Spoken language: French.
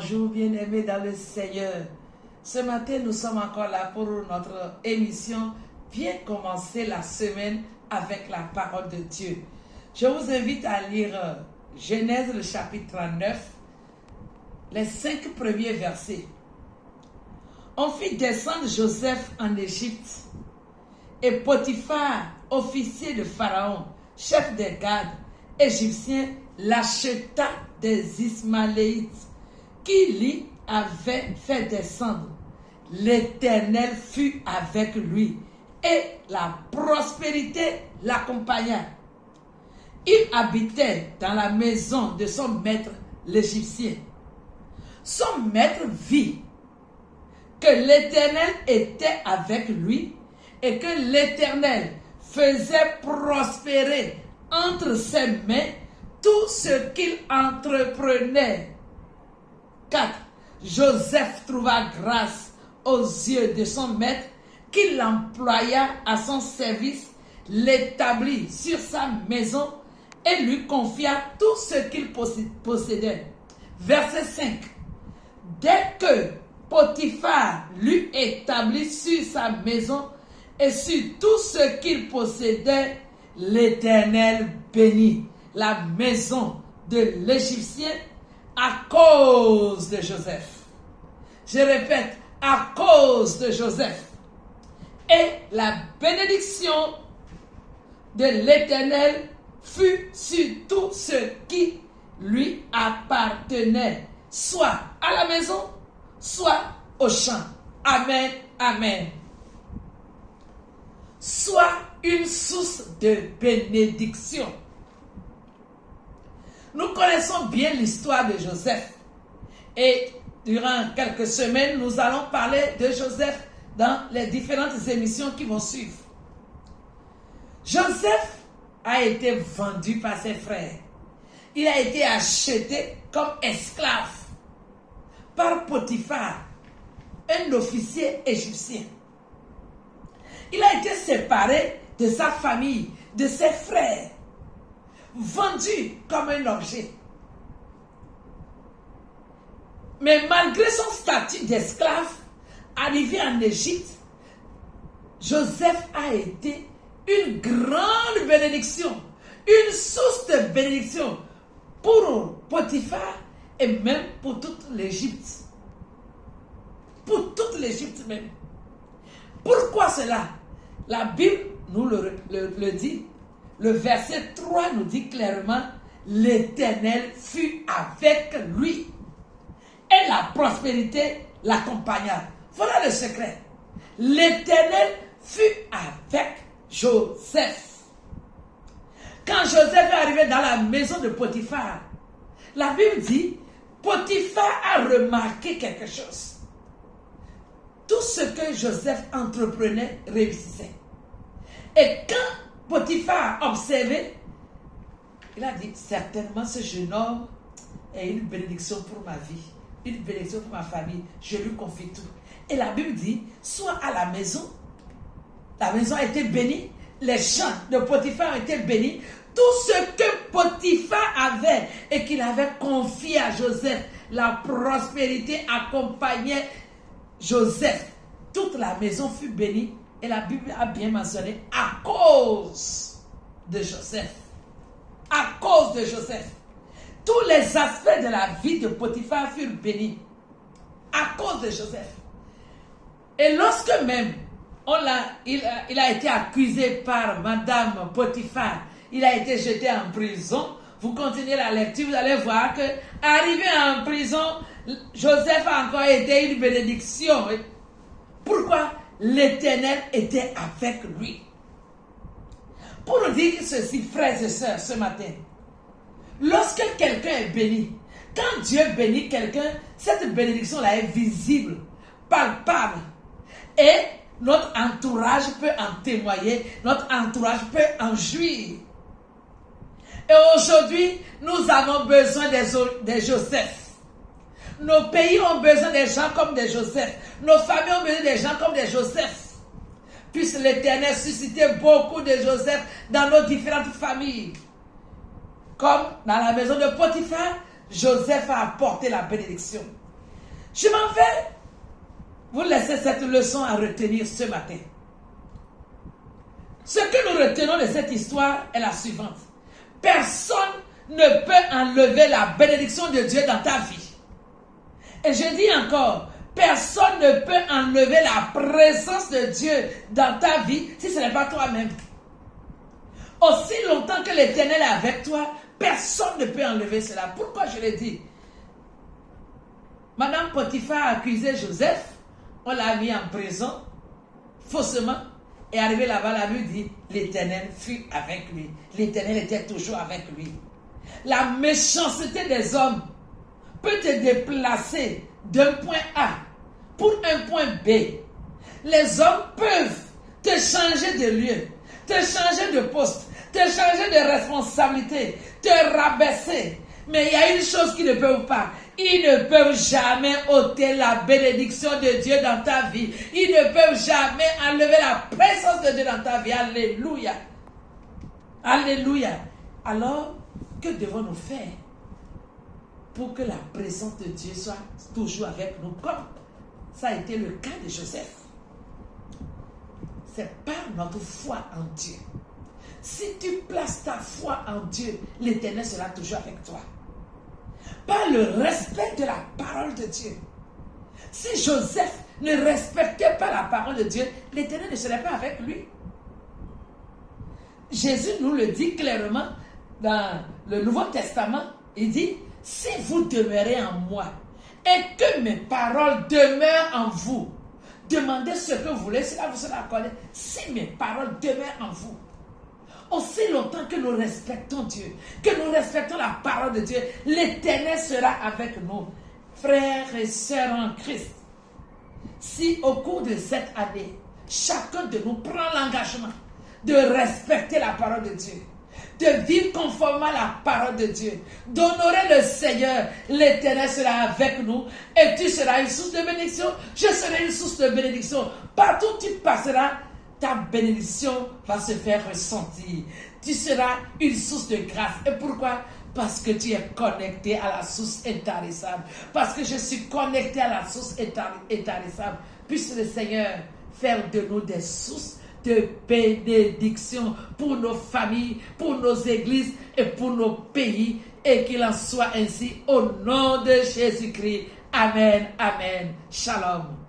bonjour bien-aimés dans le Seigneur. Ce matin, nous sommes encore là pour notre émission Bien commencer la semaine avec la parole de Dieu. Je vous invite à lire Genèse le chapitre 39, les 5 premiers versets. On fit descendre Joseph en Égypte et Potiphar, officier de Pharaon, chef des gardes égyptiens, l'acheta des Ismaélites qui l'y avaient fait descendre. L'Éternel fut avec lui et la prospérité l'accompagna. Il habitait dans la maison de son maître l'Égyptien. Son maître vit que l'Éternel était avec lui et que l'Éternel faisait prospérer entre ses mains tout ce qu'il entreprenait. 4. Joseph trouva grâce aux yeux de son maître qui l'employa à son service, l'établit sur sa maison et lui confia tout ce qu'il possédait. Verset 5. Dès que Potiphar l'eut établi sur sa maison et sur tout ce qu'il possédait, l'Éternel bénit la maison de l'Égyptien à cause de Joseph. Je répète, à cause de Joseph. Et la bénédiction de l'Éternel fut sur tout ce qui lui appartenait, soit à la maison, soit au champ. Amen, amen. Soit une source de bénédiction. Nous connaissons bien l'histoire de Joseph. Et durant quelques semaines, nous allons parler de Joseph dans les différentes émissions qui vont suivre. Joseph a été vendu par ses frères. Il a été acheté comme esclave par Potiphar, un officier égyptien. Il a été séparé de sa famille, de ses frères, vendu comme un objet. Mais malgré son statut d'esclave, arrivé en Égypte, Joseph a été une grande bénédiction, une source de bénédiction pour Potiphar et même pour toute l'Égypte. Pour toute l'Égypte même. Pourquoi cela? La Bible nous le dit. Le verset 3 nous dit clairement, l'Éternel fut avec lui et la prospérité l'accompagna. Voilà le secret. L'Éternel fut avec Joseph. Quand Joseph est arrivé dans la maison de Potiphar, la Bible dit, Potiphar a remarqué quelque chose. Tout ce que Joseph entreprenait réussissait. Et quand Potiphar a observé, il a dit, certainement ce jeune homme est une bénédiction pour ma vie, une bénédiction pour ma famille, je lui confie tout. Et la Bible dit, soit à la maison a été bénie, les champs de Potiphar ont été bénis, tout ce que Potiphar avait et qu'il avait confié à Joseph, la prospérité accompagnait Joseph. Toute la maison fut bénie et la Bible a bien mentionné à cause de Joseph. À cause de Joseph. Tous les aspects de la vie de Potiphar furent bénis à cause de Joseph. Et lorsque même il a été accusé par Madame Potiphar, il a été jeté en prison. Vous continuez la lecture, vous allez voir que arrivé en prison, Joseph a encore été une bénédiction. Pourquoi? L'Éternel était avec lui. Pour nous dire ceci, frères et sœurs, ce matin, lorsque quelqu'un est béni, quand Dieu bénit quelqu'un, cette bénédiction-là est visible, palpable. Et notre entourage peut en témoigner, notre entourage peut en jouir. Et aujourd'hui, nous avons besoin des Joseph. Nos pays ont besoin des gens comme des Joseph. Nos familles ont besoin des gens comme des Joseph. Puisse l'Éternel susciter beaucoup de Joseph dans nos différentes familles. Comme dans la maison de Potiphar, Joseph a apporté la bénédiction. Je m'en vais vous laisser cette leçon à retenir ce matin. Ce que nous retenons de cette histoire est la suivante. Personne ne peut enlever la bénédiction de Dieu dans ta vie. Et je dis encore, personne ne peut enlever la présence de Dieu dans ta vie si ce n'est pas toi-même. Aussi longtemps que l'Éternel est avec toi, personne ne peut enlever cela. Pourquoi je le dis? Madame Potiphar a accusé Joseph, on l'a mis en prison, faussement, et arrivé là-bas, la Bible dit, l'Éternel fut avec lui. L'Éternel était toujours avec lui. La méchanceté des hommes peut te déplacer d'un point A pour un point B. Les hommes peuvent te changer de lieu, te changer de poste, te changer de responsabilité, te rabaisser. Mais il y a une chose qu'ils ne peuvent pas. Ils ne peuvent jamais ôter la bénédiction de Dieu dans ta vie. Ils ne peuvent jamais enlever la présence de Dieu dans ta vie. Alléluia. Alléluia. Alors, que devons-nous faire pour que la présence de Dieu soit toujours avec nous, comme ça a été le cas de Joseph? C'est par notre foi en Dieu. Si tu places ta foi en Dieu, l'Éternel sera toujours avec toi. Par le respect de la parole de Dieu. Si Joseph ne respectait pas la parole de Dieu, l'Éternel ne serait pas avec lui. Jésus nous le dit clairement dans le Nouveau Testament. Il dit, si vous demeurez en moi et que mes paroles demeurent en vous, demandez ce que vous voulez, cela vous sera accordé. Si mes paroles demeurent en vous, aussi longtemps que nous respectons Dieu, que nous respectons la parole de Dieu, l'Éternel sera avec nous. Frères et sœurs en Christ, si au cours de cette année, chacun de nous prend l'engagement de respecter la parole de Dieu, de vivre conformément à la parole de Dieu, d'honorer le Seigneur, l'Éternel sera avec nous et tu seras une source de bénédiction, je serai une source de bénédiction. Partout où tu passeras, ta bénédiction va se faire ressentir. Tu seras une source de grâce. Et pourquoi? Parce que tu es connecté à la source intarissable. Parce que je suis connecté à la source intarissable. Puisse le Seigneur faire de nous des sources de bénédiction pour nos familles, pour nos églises et pour nos pays. Et qu'il en soit ainsi au nom de Jésus-Christ. Amen, amen. Shalom.